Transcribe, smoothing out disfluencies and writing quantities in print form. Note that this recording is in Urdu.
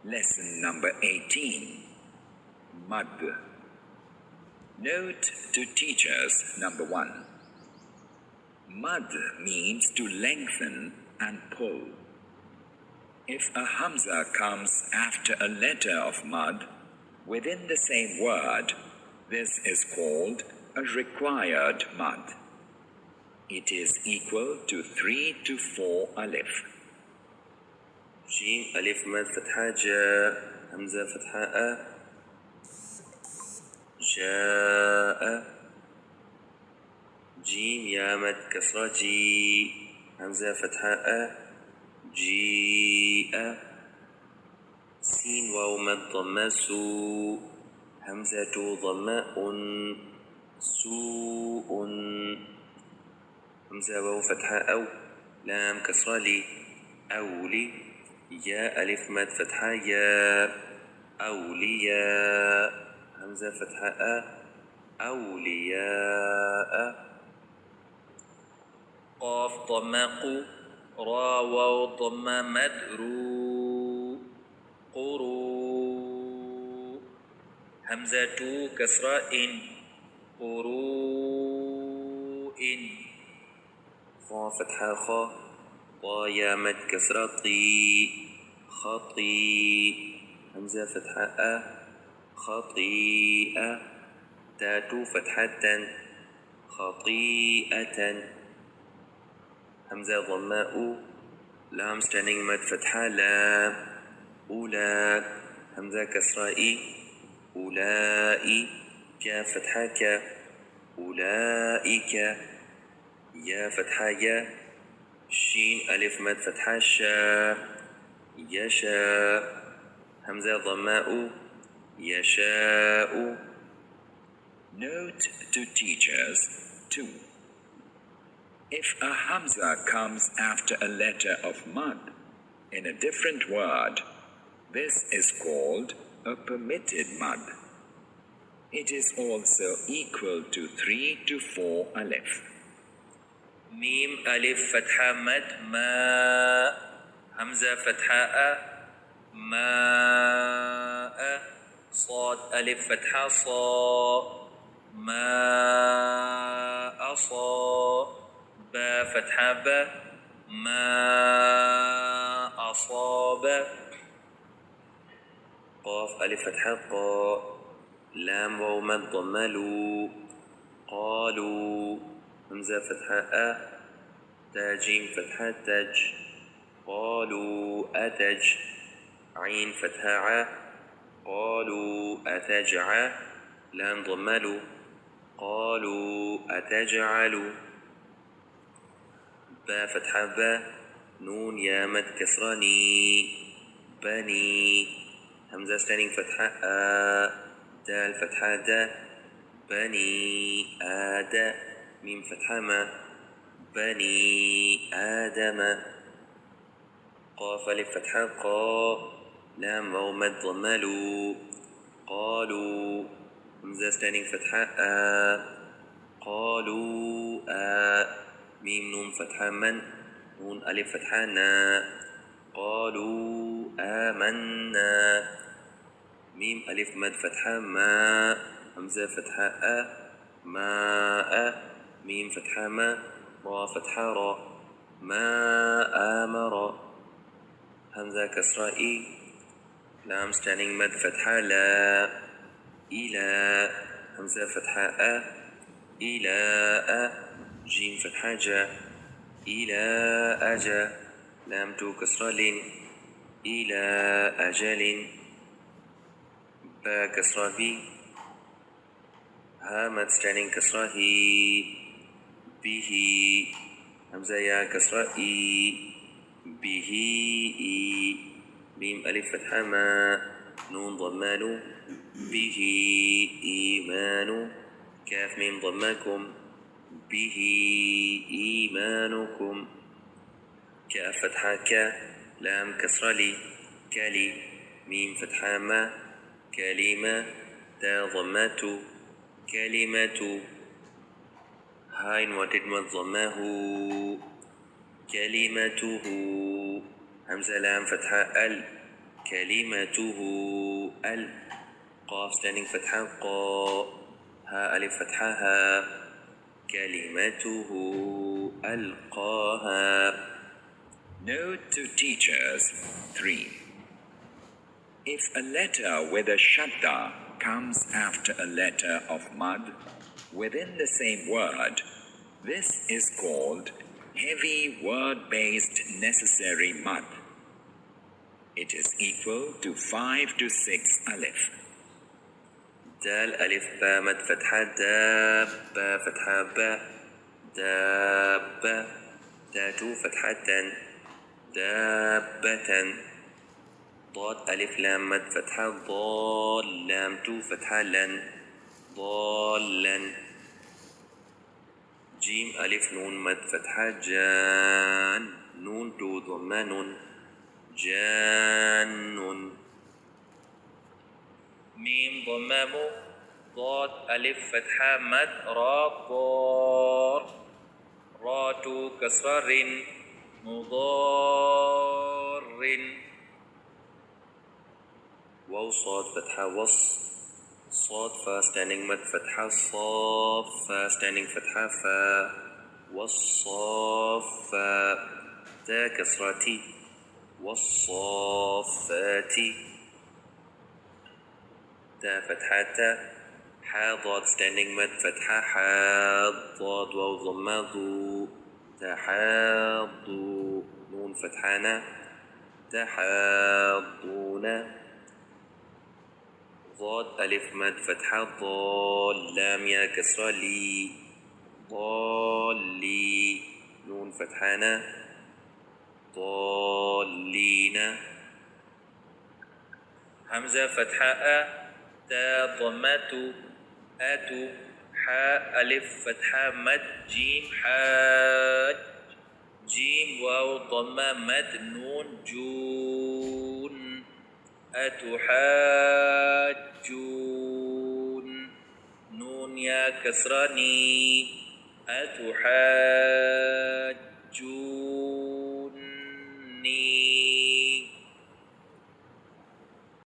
Lesson number 18. Mud. Note to teachers number 1. Mud means to lengthen and pull. If a hamza comes after a letter of mud within the same word, this is called a required mud. It is equal to 3 to 4 alif. جيم ألف مد فتحة جاء همزة فتحة جاء جيم يا مد كسرة جي همزة فتحة جيء سين واو مد ضمة سو همزة ضماء سوء همزة واو فتحة أو لام كسرة لي أولي يا ألف مد فتحة يا أولياء همزة فتحة أولياء قاف ضمق را واو ضمة مد رو قرو همزة كسرة إن قروء خا فتحة خا طا يا مد كسرة طي خطي همزة فتحة خطيئة تاتو فتحة خطيئة همزة ضماء لام standing مد فتحة لا أولى همزة كسرة إي أولئي كاف فتحة ك أولئك يا فتحة يا شين ألف مد فتحة شا يشاء همزة ضماء يشاء. Note to teachers 2. If a hamza comes after a letter of mud in a different word, this is called a permitted mud. It is also equal to 3 to 4 alif. ميم ألف فتحة مد ما همزة فتحة ماء صاد ألف فتحة صا ماء صا با فتحة با ما أصاب قاف ألف فتحة قا لام واو مد ضملوا قالوا همزة فتحة تاجيم فتحة تج قالوا أتج عين فتحة قالوا أتجع لام ضملوا قالوا أتجعل با فتحة با نون يا مد كسراني بني همزة standing فتحة دال فتحة دا بني آد ميم فتحة ما بني آدم قاف ألف فتحة قا لام واو مد ضملوا قالوا همزة standing فتحة قالوا ميم نون فتحة من نون ألف فتحة نا قالوا آمنا ميم ألف مد فتحة ما همزة فتحة ماء ميم فتحة ما را فتحة را ما آمر همزة كسرة إي لام standing مد فتحة لا إلى همزة فتحة إلى جيم فتحة جا إلى أجا لام تو كسرة لين إلى أجل با كسرة بي هامت standing كسرة هي به همزة يا كسرة إي به إي ميم ألف فتحة ما نون ضمان به إيمان كاف ميم ضمكم به إيمانكم كاف فتحة ك لام كسرة لي كلي ميم فتحة ما كلمة تا ضمات كلمة هاي وتدمت ضمه كلمته همزة لام فتحة ال كلمته قاف standing فتحة قا ها ألف فتحة ها كلمته ألقاها. Note to teachers 3. If a letter with a shadda comes after a letter of mud within the same word, this is called heavy word-based necessary mud. It is equal to 5 to 6 alif. دال ألف با مد فتحة داب با فتحة با دابة تاء فتحة دابة ضاد ألف لام مد فتحة ضال لام تو فتحة لن ضالا جيم ألف نون مد فتحة جان نون تو ضمة نون جان ميم ضمة مو ضاد ألف فتحة مد را ضار را تو كسر رن مضار واو صاد فتحة وص صاد فا standing مد فتحة صاف فا standing فتحة فا والصافا تا كسرتي والصافاتي تا فتحة تا حا ضاد standing مد فتحة حا ضاد واو ضمة ضو تحاضو نون فتحانا تحاضون ضاد ألف مد فتحة ضال لام يا كسرة لي ضالي نون فتحانا ضالين همزة فتحة أ تا ضمة أتو حاء ألف فتحة مد جيم حاج جيم واو ضمة مد نون جون أتحاجون نون يا كسراني أتحاجون